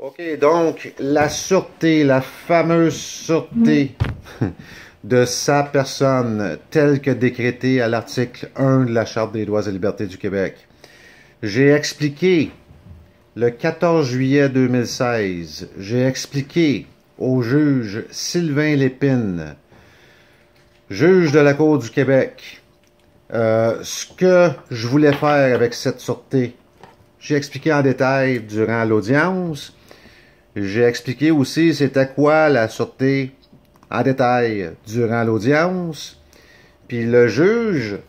OK, donc la sûreté, la fameuse sûreté de sa personne, telle que décrétée à l'article 1 de la Charte des droits et libertés du Québec. J'ai expliqué le 14 juillet 2016, j'ai expliqué au juge Sylvain Lépine, juge de la Cour du Québec, ce que je voulais faire avec cette sûreté. J'ai expliqué en détail durant l'audience. J'ai expliqué aussi c'était quoi la sûreté en détail durant l'audience. Puis le juge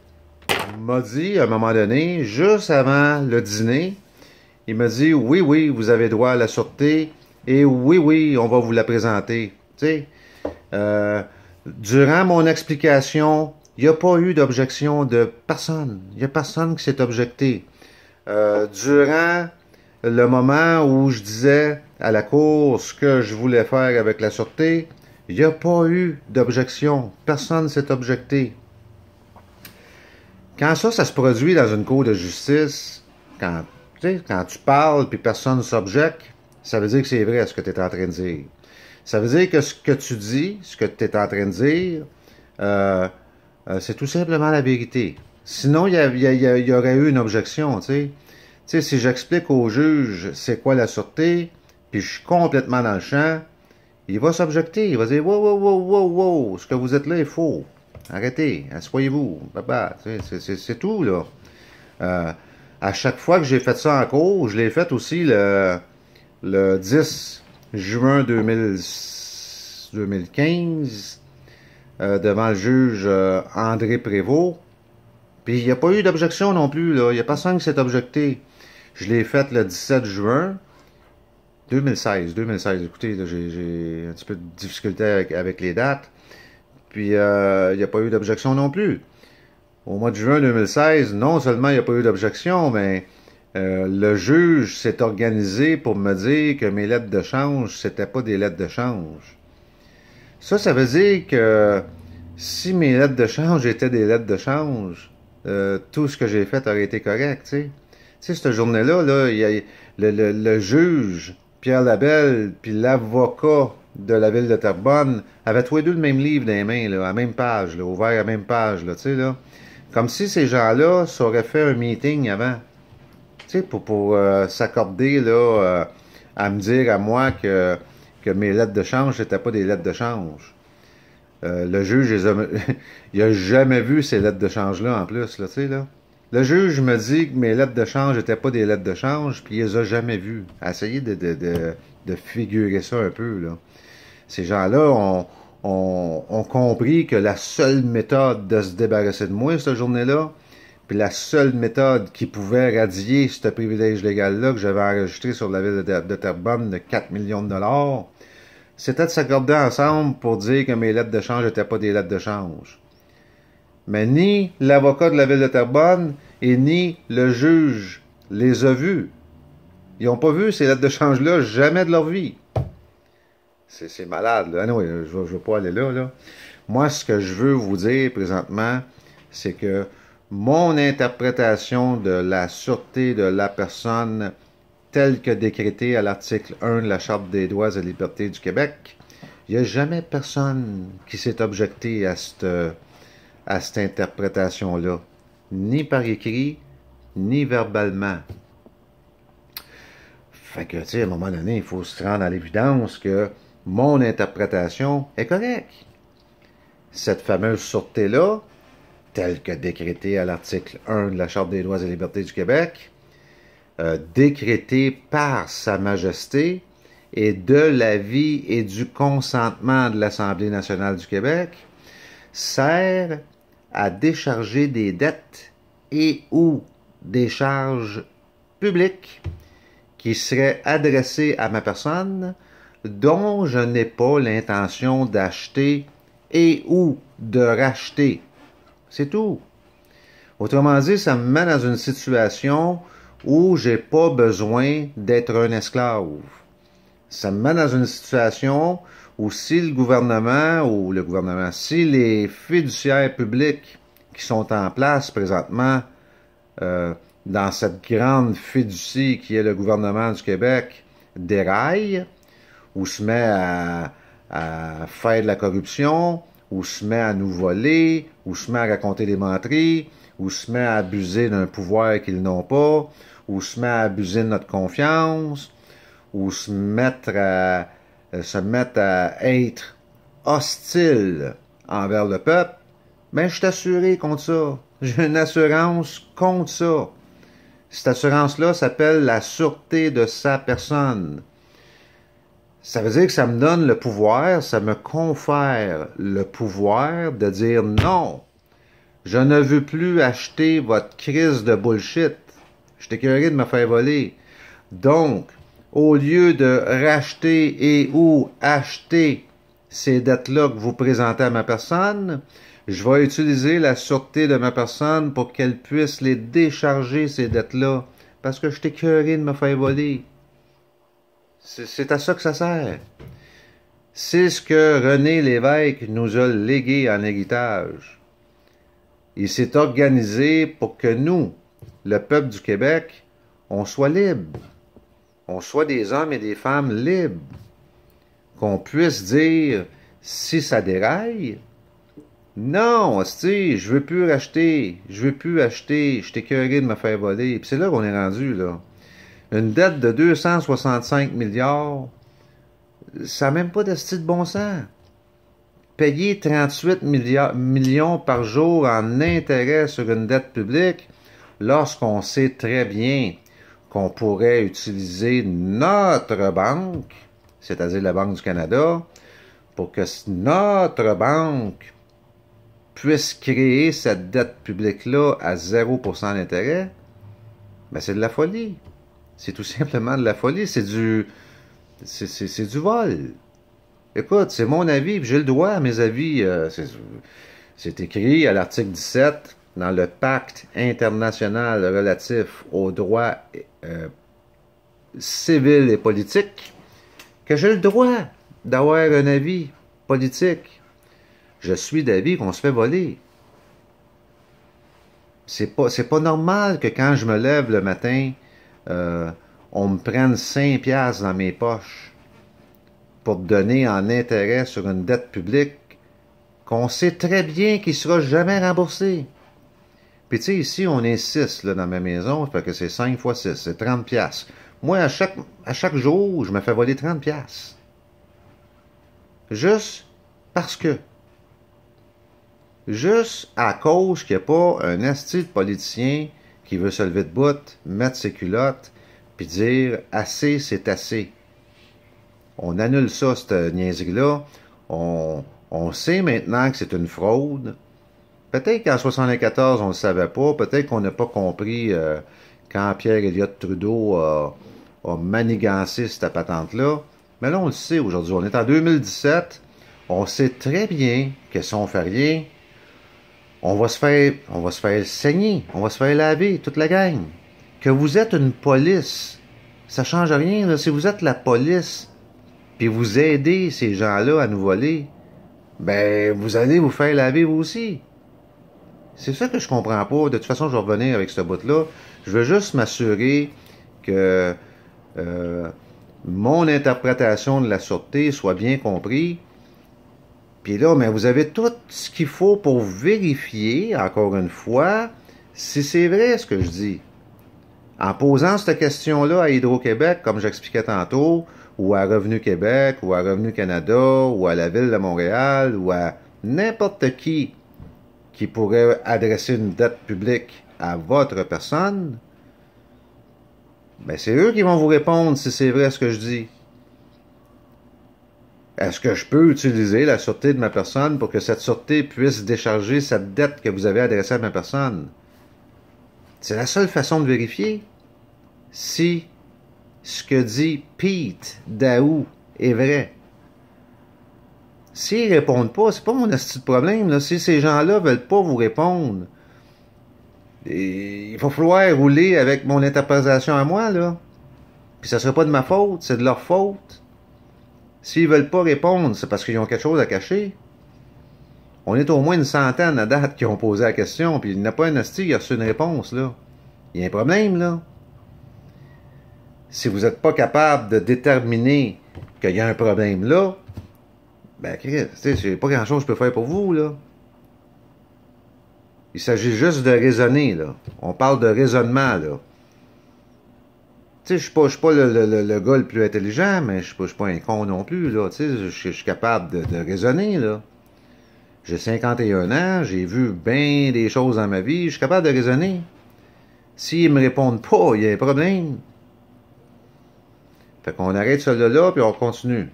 m'a dit à un moment donné, juste avant le dîner, il m'a dit oui, oui, vous avez droit à la sûreté et oui, oui, on va vous la présenter. Tu sais, durant mon explication, il n'y a pas eu d'objection de personne. Il n'y a personne qui s'est objecté. Durant le moment où je disais à la cour ce que je voulais faire avec la sûreté, il n'y a pas eu d'objection. Personne ne s'est objecté. Quand ça se produit dans une cour de justice, quand tu parles puis personne ne s'objecte, ça veut dire que c'est vrai ce que tu es en train de dire. Ça veut dire que ce que tu dis, ce que tu es en train de dire, c'est tout simplement la vérité. Sinon, il y aurait eu une objection, tu sais. Tu sais, si j'explique au juge c'est quoi la sûreté, puis je suis complètement dans le champ, il va s'objecter. Il va dire, wow, wow, wow, wow, wow, ce que vous êtes là est faux. Arrêtez, asseyez-vous. C'est tout, là. À chaque fois que j'ai fait ça en cours, je l'ai fait aussi le 10 juin 2015 devant le juge André Prévost. Puis il n'y a pas eu d'objection non plus, là. Il n'y a personne qui s'est objecté. Je l'ai fait le 17 juin 2016. Écoutez, j'ai un petit peu de difficulté avec les dates. Puis il n'y a pas eu d'objection non plus. Au mois de juin 2016, non seulement il n'y a pas eu d'objection, mais le juge s'est organisé pour me dire que mes lettres de change, c'était pas des lettres de change. Ça veut dire que si mes lettres de change étaient des lettres de change, tout ce que j'ai fait aurait été correct, tu sais. Tu sais, cette journée-là, il y a le juge, Pierre Labelle, puis l'avocat de la ville de Terrebonne avaient tous les deux le même livre dans les mains, là, à la même page, là, ouvert à la même page, là, tu sais, là. Comme si ces gens-là s'auraient fait un meeting avant, tu sais, pour s'accorder, là, à me dire à moi que mes lettres de change, c'était pas des lettres de change. Le juge, il a jamais vu ces lettres de change-là, en plus, là, tu sais, là. Le juge me dit que mes lettres de change n'étaient pas des lettres de change, puis il les a jamais vues. Essayez de figurer ça un peu, là. Ces gens-là ont compris que la seule méthode de se débarrasser de moi, cette journée-là, puis la seule méthode qui pouvait radier ce privilège légal-là que j'avais enregistré sur la ville de Terrebonne de 4 millions de dollars, c'était de s'accorder ensemble pour dire que mes lettres de change n'étaient pas des lettres de change. Mais ni l'avocat de la ville de Terrebonne et ni le juge les a vus. Ils n'ont pas vu ces lettres de change-là jamais de leur vie. C'est malade, là. Ah non, je veux pas aller là, là. Moi, ce que je veux vous dire présentement, c'est que mon interprétation de la sûreté de la personne telle que décrétée à l'article 1 de la Charte des droits et libertés du Québec, il n'y a jamais personne qui s'est objecté à cette interprétation-là, ni par écrit, ni verbalement. Fait que, tu sais, à un moment donné, il faut se rendre à l'évidence que mon interprétation est correcte. Cette fameuse sûreté-là, telle que décrétée à l'article 1 de la Charte des droits et libertés du Québec, décrétée par Sa Majesté et de l'avis et du consentement de l'Assemblée nationale du Québec, sert à décharger des dettes et ou des charges publiques qui seraient adressées à ma personne dont je n'ai pas l'intention d'acheter et ou de racheter. C'est tout. Autrement dit, ça me met dans une situation où j'ai pas besoin d'être un esclave. Ça me met dans une situation où si si les fiduciaires publics qui sont en place présentement dans cette grande fiducie qui est le gouvernement du Québec déraille, ou se met à faire de la corruption, ou se met à nous voler, ou se met à raconter des menteries, ou se met à abuser d'un pouvoir qu'ils n'ont pas, ou se met à abuser de notre confiance, ou se mettre à être hostile envers le peuple, ben je suis assuré contre ça. J'ai une assurance contre ça. Cette assurance-là s'appelle la sûreté de sa personne. Ça veut dire que ça me donne le pouvoir, ça me confère le pouvoir de dire non. Je ne veux plus acheter votre crise de bullshit. Je suis écœuré de me faire voler. Donc, au lieu de racheter et ou acheter ces dettes-là que vous présentez à ma personne, je vais utiliser la sûreté de ma personne pour qu'elle puisse les décharger, ces dettes-là, parce que je suis écœuré de me faire voler. C'est à ça que ça sert. C'est ce que René Lévesque nous a légué en héritage. Il s'est organisé pour que nous, le peuple du Québec, on soit libres. On soit des hommes et des femmes libres. Qu'on puisse dire, si ça déraille, non, hostie, je veux plus racheter, je suis écœuré de me faire voler. Puis c'est là qu'on est rendu, là. Une dette de 265 milliards, ça n'a même pas d'hostie de bon sens. Payer 38 millions par jour en intérêt sur une dette publique, lorsqu'on sait très bien qu'on pourrait utiliser notre banque, c'est-à-dire la Banque du Canada, pour que notre banque puisse créer cette dette publique-là à 0% d'intérêt, ben c'est de la folie. C'est tout simplement de la folie. C'est du vol. Écoute, c'est mon avis, puis j'ai le droit à mes avis. C'est écrit à l'article 17 dans le pacte international relatif aux droits civils et politiques que j'ai le droit d'avoir un avis politique. Je suis d'avis qu'on se fait voler. C'est pas normal que quand je me lève le matin, on me prenne 5 piastres dans mes poches pour donner en intérêt sur une dette publique qu'on sait très bien qu'il ne sera jamais remboursé. Puis tu sais, ici, on est 6 là, dans ma maison, ça fait que c'est 5 fois 6, c'est 30 piastres. Moi, à chaque jour, je me fais voler 30 piastres. Juste parce que. Juste à cause qu'il n'y a pas un asti de politicien qui veut se lever de bout, mettre ses culottes, puis dire « assez, c'est assez ». On annule ça, cette niaiserie-là. On sait maintenant que c'est une fraude. Peut-être qu'en 1974, on ne le savait pas. Peut-être qu'on n'a pas compris quand Pierre Elliott Trudeau a manigancé cette patente-là. Mais là, on le sait aujourd'hui. On est en 2017. On sait très bien que si on ne fait rien, on va se faire saigner, on va se faire laver, toute la gang. Que vous êtes une police, ça change rien, là. Si vous êtes la police, puis vous aidez ces gens-là à nous voler, ben, vous allez vous faire laver vous aussi. C'est ça que je comprends pas. De toute façon, je vais revenir avec ce bout-là. Je veux juste m'assurer que mon interprétation de la sûreté soit bien comprise. Puis là, mais vous avez tout ce qu'il faut pour vérifier, encore une fois, si c'est vrai ce que je dis. En posant cette question-là à Hydro-Québec, comme j'expliquais tantôt, ou à Revenu Québec, ou à Revenu Canada, ou à la Ville de Montréal, ou à n'importe qui pourrait adresser une dette publique à votre personne, ben c'est eux qui vont vous répondre si c'est vrai ce que je dis. Est-ce que je peux utiliser la sûreté de ma personne pour que cette sûreté puisse décharger cette dette que vous avez adressée à ma personne? C'est la seule façon de vérifier si ce que dit Pete Daou est vrai. S'ils répondent pas, c'est pas mon asti de problème, là. Si ces gens-là veulent pas vous répondre, il va falloir rouler avec mon interprétation à moi, là. Puis ça sera pas de ma faute, c'est de leur faute. S'ils veulent pas répondre, c'est parce qu'ils ont quelque chose à cacher. On est au moins une centaine à date qui ont posé la question, puis il n'y a pas un asti qui a reçu une réponse, là. Il y a un problème, là. Si vous n'êtes pas capable de déterminer qu'il y a un problème là, ben, c'est pas grand-chose que je peux faire pour vous, là. Il s'agit juste de raisonner, là. On parle de raisonnement, là. Tu sais, je suis pas le gars le plus intelligent, mais je suis pas un con non plus, là. Tu sais, je suis capable de raisonner, là. J'ai 51 ans, j'ai vu bien des choses dans ma vie, je suis capable de raisonner. S'ils me répondent pas, il y a un problème. Fait qu'on arrête cela là, puis on continue.